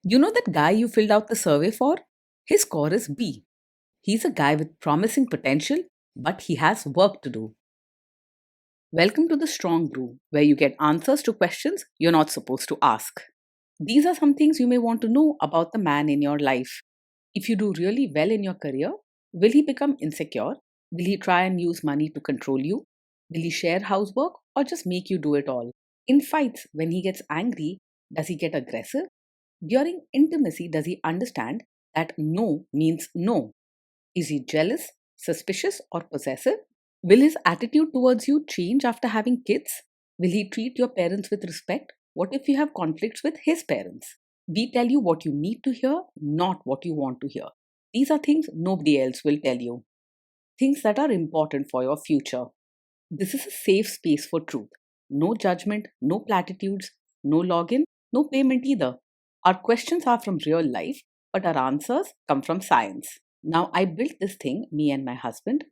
You know that guy you filled out the survey for? His score is B. He's a guy with promising potential, but he has work to do. Welcome to the Strong Brew, where you get answers to questions you're not supposed to ask. These are some things you may want to know about the man in your life. If you do really well in your career, will he become insecure? Will he try and use money to control you? Will he share housework or just make you do it all? In fights, when he gets angry, does he get aggressive? During intimacy, does he understand that no means no? Is he jealous, suspicious, or possessive? Will his attitude towards you change after having kids? Will he treat your parents with respect? What if you have conflicts with his parents? We tell you what you need to hear, not what you want to hear. These are things nobody else will tell you, things that are important for your future. This is a safe space for truth. No judgment, no platitudes, no login, no payment either. Our questions are from real life, but our answers come from science. Now, I built this thing, me and my husband,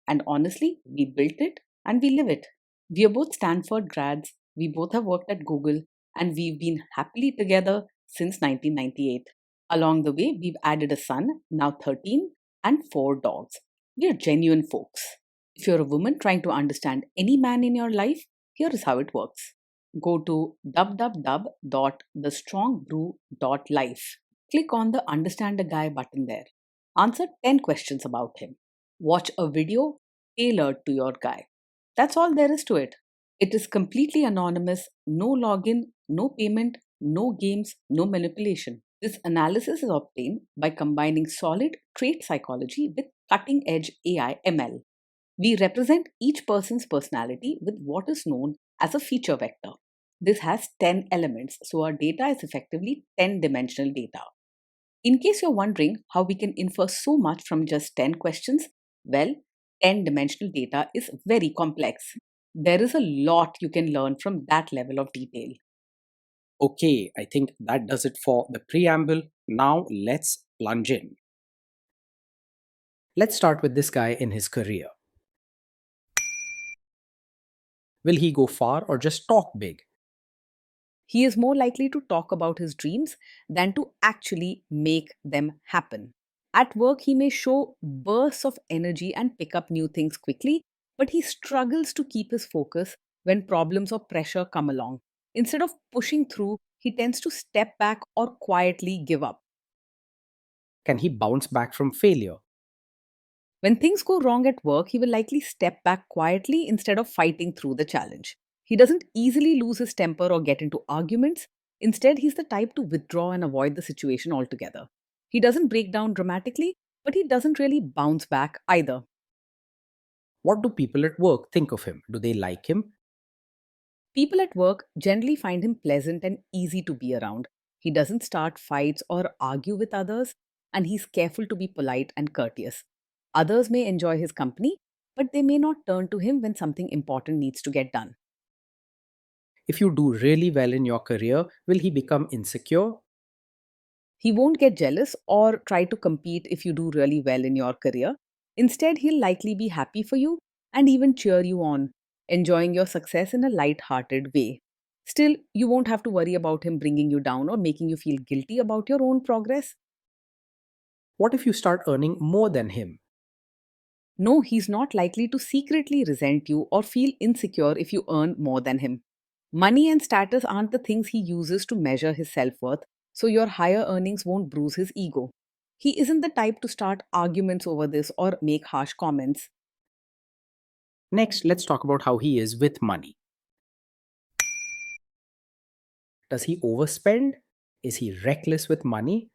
and honestly, we built it and we live it. We are both Stanford grads, we both have worked at Google, and we've been happily together since 1998. Along the way, we've added a son, now 13, and 4 dogs. We are genuine folks. If you're a woman trying to understand any man in your life, here is how it works. Go to www.thestrongbrew.life. Click on the Understand a Guy button there. Answer 10 questions about him. Watch a video tailored to your guy. That's all there is to it. It is completely anonymous, no login, no payment, no games, no manipulation. This analysis is obtained by combining solid trait psychology with cutting edge AI ML. We represent each person's personality with what is known as a feature vector. This has 10 elements, so our data is effectively 10 dimensional data. In case you're wondering how we can infer so much from just 10 questions, well, 10 dimensional data is very complex. There is a lot you can learn from that level of detail. Okay, I think that does it for the preamble. Now let's plunge in. Let's start with this guy in his career. Will he go far or just talk big? He is more likely to talk about his dreams than to actually make them happen. At work, he may show bursts of energy and pick up new things quickly, but he struggles to keep his focus when problems or pressure come along. Instead of pushing through, he tends to step back or quietly give up. Can he bounce back from failure? When things go wrong at work, he will likely step back quietly instead of fighting through the challenge. He doesn't easily lose his temper or get into arguments. Instead, he's the type to withdraw and avoid the situation altogether. He doesn't break down dramatically, but he doesn't really bounce back either. What do people at work think of him? Do they like him? People at work generally find him pleasant and easy to be around. He doesn't start fights or argue with others, and he's careful to be polite and courteous. Others may enjoy his company, but they may not turn to him when something important needs to get done. If you do really well in your career, will he become insecure? He won't get jealous or try to compete if you do really well in your career. Instead, he'll likely be happy for you and even cheer you on, enjoying your success in a light-hearted way. Still, you won't have to worry about him bringing you down or making you feel guilty about your own progress. What if you start earning more than him? No, he's not likely to secretly resent you or feel insecure if you earn more than him. Money and status aren't the things he uses to measure his self worth, so your higher earnings won't bruise his ego. He isn't the type to start arguments over this or make harsh comments. Next, let's talk about how he is with money. Does he overspend? Is he reckless with money?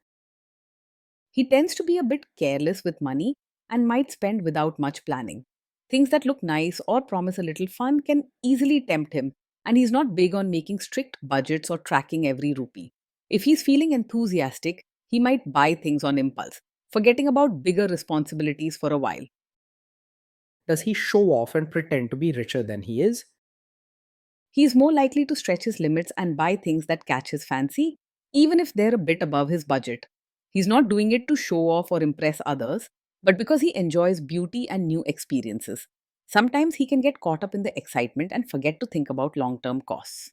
He tends to be a bit careless with money and might spend without much planning. Things that look nice or promise a little fun can easily tempt him, and he's not big on making strict budgets or tracking every rupee. If he's feeling enthusiastic, he might buy things on impulse, forgetting about bigger responsibilities for a while. Does he show off and pretend to be richer than he is? He is more likely to stretch his limits and buy things that catch his fancy, even if they're a bit above his budget. He's not doing it to show off or impress others, but because he enjoys beauty and new experiences. Sometimes he can get caught up in the excitement and forget to think about long term costs.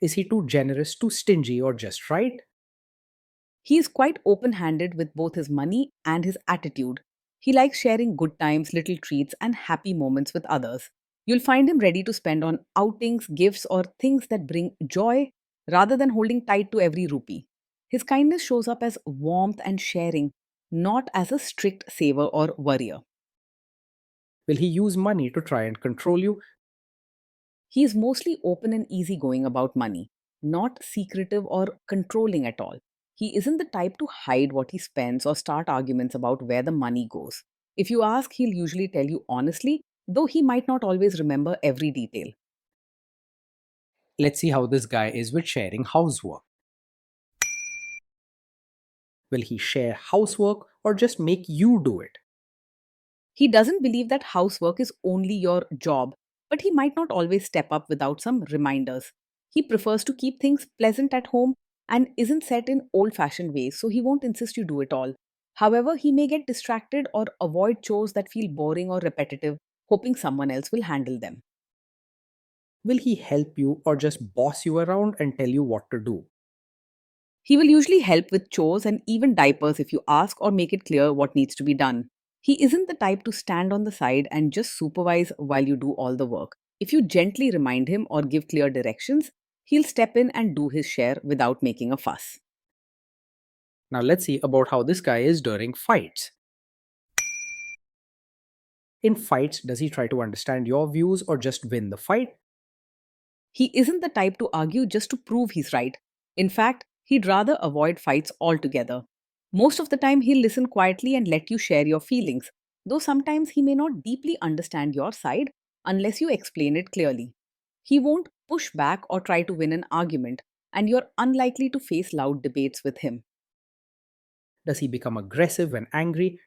Is he too generous, too stingy, or just right? He is quite open handed with both his money and his attitude. He likes sharing good times, little treats, and happy moments with others. You'll find him ready to spend on outings, gifts, or things that bring joy rather than holding tight to every rupee. His kindness shows up as warmth and sharing, not as a strict saver or worrier. Will he use money to try and control you? He is mostly open and easygoing about money, not secretive or controlling at all. He isn't the type to hide what he spends or start arguments about where the money goes. If you ask, he'll usually tell you honestly, though he might not always remember every detail. Let's see how this guy is with sharing housework. Will he share housework or just make you do it? He doesn't believe that housework is only your job, but he might not always step up without some reminders. He prefers to keep things pleasant at home and isn't set in old fashioned ways, so he won't insist you do it all. However, he may get distracted or avoid chores that feel boring or repetitive, hoping someone else will handle them. Will he help you or just boss you around and tell you what to do? He will usually help with chores and even diapers if you ask or make it clear what needs to be done. He isn't the type to stand on the side and just supervise while you do all the work. If you gently remind him or give clear directions, he'll step in and do his share without making a fuss. Now let's see about how this guy is during fights. In fights, does he try to understand your views or just win the fight? He isn't the type to argue just to prove he's right. In fact, he'd rather avoid fights altogether. Most of the time, he'll listen quietly and let you share your feelings, though sometimes he may not deeply understand your side unless you explain it clearly. He won't push back or try to win an argument, and you're unlikely to face loud debates with him. Does he become aggressive when angry?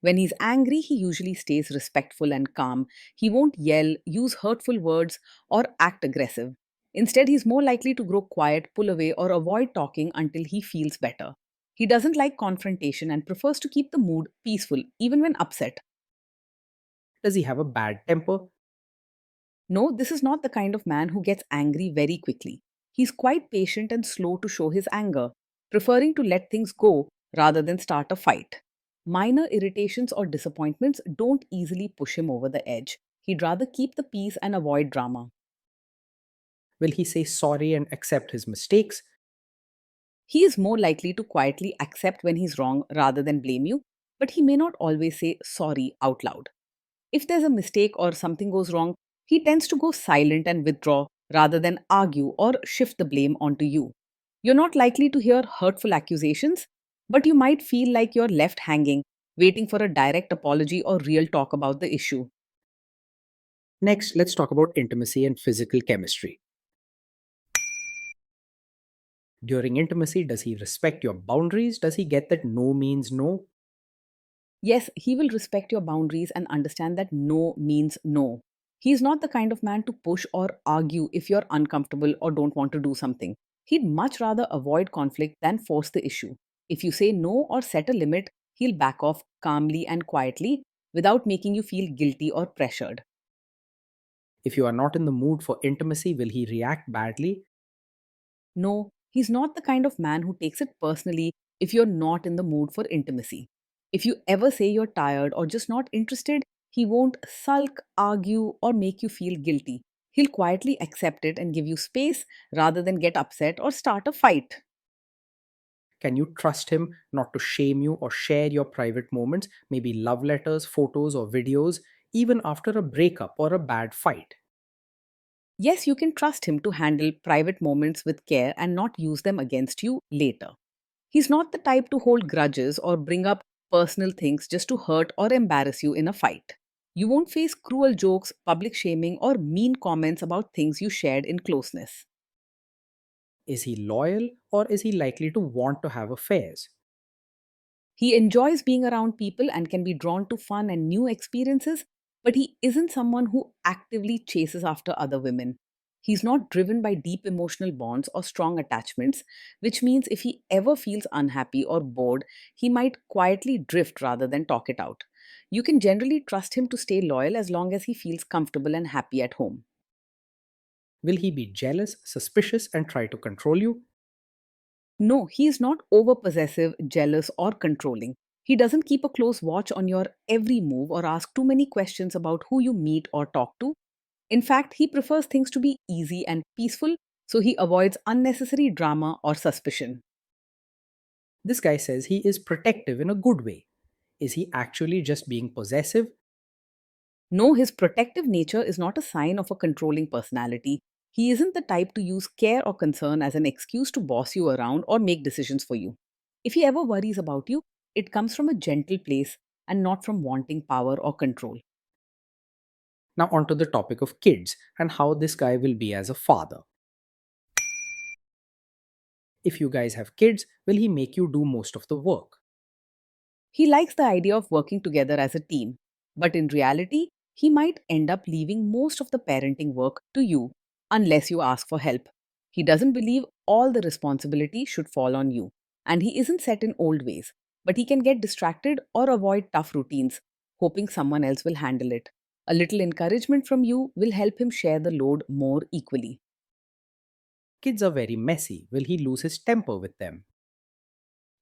When he's angry, he usually stays respectful and calm. He won't yell, use hurtful words, or act aggressive. Instead, he's more likely to grow quiet, pull away, or avoid talking until he feels better. He doesn't like confrontation and prefers to keep the mood peaceful, even when upset. Does he have a bad temper? No, this is not the kind of man who gets angry very quickly. He's quite patient and slow to show his anger, preferring to let things go rather than start a fight. Minor irritations or disappointments don't easily push him over the edge. He'd rather keep the peace and avoid drama. Will he say sorry and accept his mistakes? He is more likely to quietly accept when he's wrong rather than blame you, but he may not always say sorry out loud. If there's a mistake or something goes wrong, he tends to go silent and withdraw rather than argue or shift the blame onto you. You're not likely to hear hurtful accusations, but you might feel like you're left hanging, waiting for a direct apology or real talk about the issue. Next, let's talk about intimacy and physical chemistry. During intimacy, does he respect your boundaries? Does he get that no means no? Yes, he will respect your boundaries and understand that no means no. He is not the kind of man to push or argue if you're uncomfortable or don't want to do something. He'd much rather avoid conflict than force the issue. If you say no or set a limit, he'll back off calmly and quietly without making you feel guilty or pressured. If you are not in the mood for intimacy, will he react badly? No, he's not the kind of man who takes it personally if you're not in the mood for intimacy. If you ever say you're tired or just not interested, he won't sulk, argue, or make you feel guilty. He'll quietly accept it and give you space rather than get upset or start a fight. Can you trust him not to shame you or share your private moments, maybe love letters, photos, or videos, even after a breakup or a bad fight? Yes, you can trust him to handle private moments with care and not use them against you later. He's not the type to hold grudges or bring up personal things just to hurt or embarrass you in a fight. You won't face cruel jokes, public shaming, or mean comments about things you shared in closeness. Is he loyal or is he likely to want to have affairs? He enjoys being around people and can be drawn to fun and new experiences, but he isn't someone who actively chases after other women. He's not driven by deep emotional bonds or strong attachments, which means if he ever feels unhappy or bored, he might quietly drift rather than talk it out. You can generally trust him to stay loyal as long as he feels comfortable and happy at home. Will he be jealous, suspicious, and try to control you? No, he is not over possessive, jealous, or controlling. He doesn't keep a close watch on your every move or ask too many questions about who you meet or talk to. In fact, he prefers things to be easy and peaceful, so he avoids unnecessary drama or suspicion. This guy says he is protective in a good way. Is he actually just being possessive? No, his protective nature is not a sign of a controlling personality. He isn't the type to use care or concern as an excuse to boss you around or make decisions for you. If he ever worries about you, it comes from a gentle place and not from wanting power or control. Now, onto the topic of kids and how this guy will be as a father. If you guys have kids, will he make you do most of the work? He likes the idea of working together as a team, but in reality, he might end up leaving most of the parenting work to you unless you ask for help. He doesn't believe all the responsibility should fall on you, and he isn't set in old ways, but he can get distracted or avoid tough routines, hoping someone else will handle it. A little encouragement from you will help him share the load more equally. Kids are very messy. Will he lose his temper with them?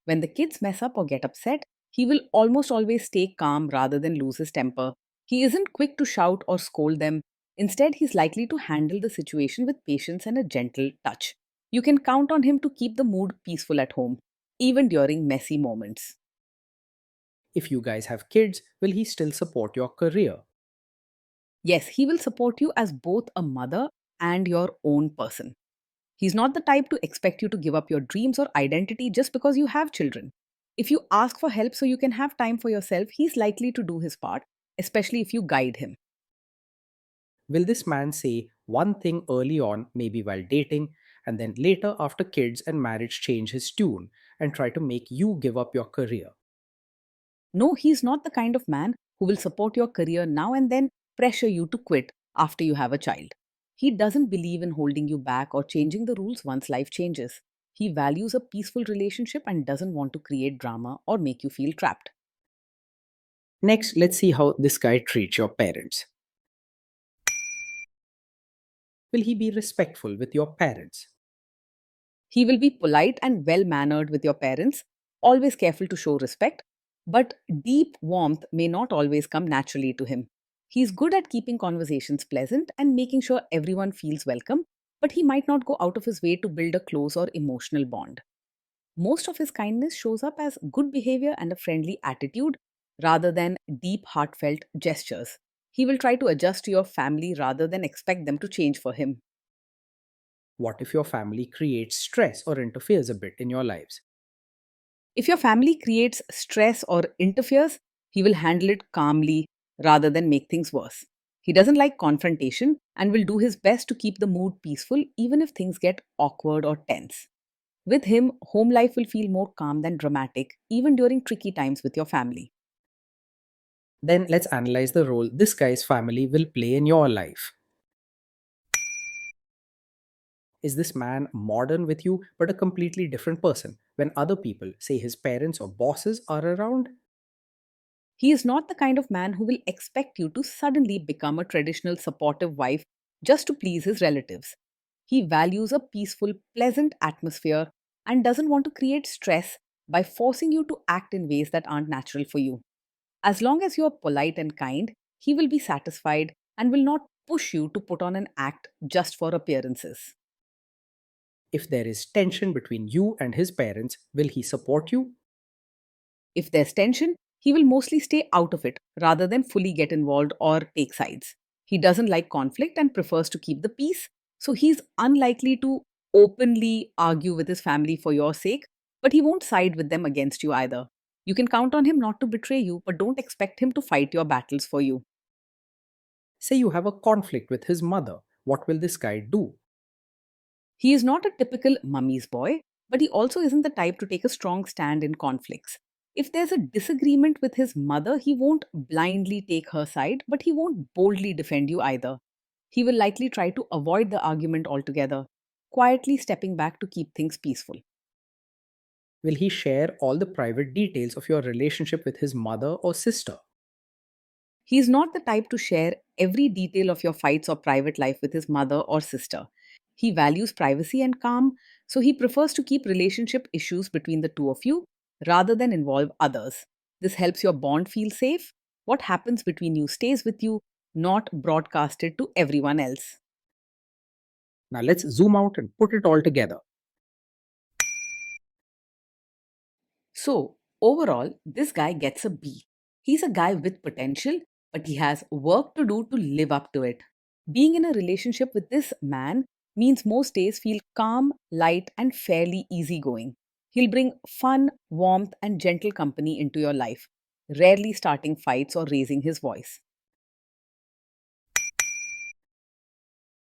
When the kids mess up or get upset, he will almost always stay calm rather than lose his temper. He isn't quick to shout or scold them. Instead, he's likely to handle the situation with patience and a gentle touch. You can count on him to keep the mood peaceful at home, even during messy moments. If you guys have kids, will he still support your career? Yes, he will support you as both a mother and your own person. He's not the type to expect you to give up your dreams or identity just because you have children. If you ask for help so you can have time for yourself, he's likely to do his part, especially if you guide him. Will this man say one thing early on, maybe while dating, and then later after kids and marriage change his tune and try to make you give up your career? No, he's not the kind of man who will support your career now and then pressure you to quit after you have a child. He doesn't believe in holding you back or changing the rules once life changes. He values a peaceful relationship and doesn't want to create drama or make you feel trapped. Next, let's see how this guy treats your parents. Will he be respectful with your parents? He will be polite and well mannered with your parents, always careful to show respect, but deep warmth may not always come naturally to him. He's good at keeping conversations pleasant and making sure everyone feels welcome, but he might not go out of his way to build a close or emotional bond. Most of his kindness shows up as good behavior and a friendly attitude rather than deep, heartfelt gestures. He will try to adjust to your family rather than expect them to change for him. What if your family creates stress or interferes a bit in your lives? If your family creates stress or interferes, he will handle it calmly rather than make things worse. He doesn't like confrontation and will do his best to keep the mood peaceful even if things get awkward or tense. With him, home life will feel more calm than dramatic, even during tricky times with your family. Then let's analyze the role this guy's family will play in your life. Is this man modern with you but a completely different person when other people, say his parents or bosses, are around? He is not the kind of man who will expect you to suddenly become a traditional supportive wife just to please his relatives. He values a peaceful, pleasant atmosphere and doesn't want to create stress by forcing you to act in ways that aren't natural for you. As long as you are polite and kind, he will be satisfied and will not push you to put on an act just for appearances. If there is tension between you and his parents, will he support you? If there's tension, he will mostly stay out of it rather than fully get involved or take sides. He doesn't like conflict and prefers to keep the peace, so he's unlikely to openly argue with his family for your sake, but he won't side with them against you either. You can count on him not to betray you, but don't expect him to fight your battles for you. Say you have a conflict with his mother. What will this guy do? He is not a typical mummy's boy, but he also isn't the type to take a strong stand in conflicts. If there's a disagreement with his mother, he won't blindly take her side, but he won't boldly defend you either. He will likely try to avoid the argument altogether, quietly stepping back to keep things peaceful. Will he share all the private details of your relationship with his mother or sister? He is not the type to share every detail of your fights or private life with his mother or sister. He values privacy and calm, so he prefers to keep relationship issues between the two of you rather than involve others. This helps your bond feel safe. What happens between you stays with you, not broadcasted to everyone else. Now let's zoom out and put it all together. So, overall, this guy gets a B. He's a guy with potential, but he has work to do to live up to it. Being in a relationship with this man means most days feel calm, light, and fairly easygoing. He'll bring fun, warmth, and gentle company into your life, rarely starting fights or raising his voice.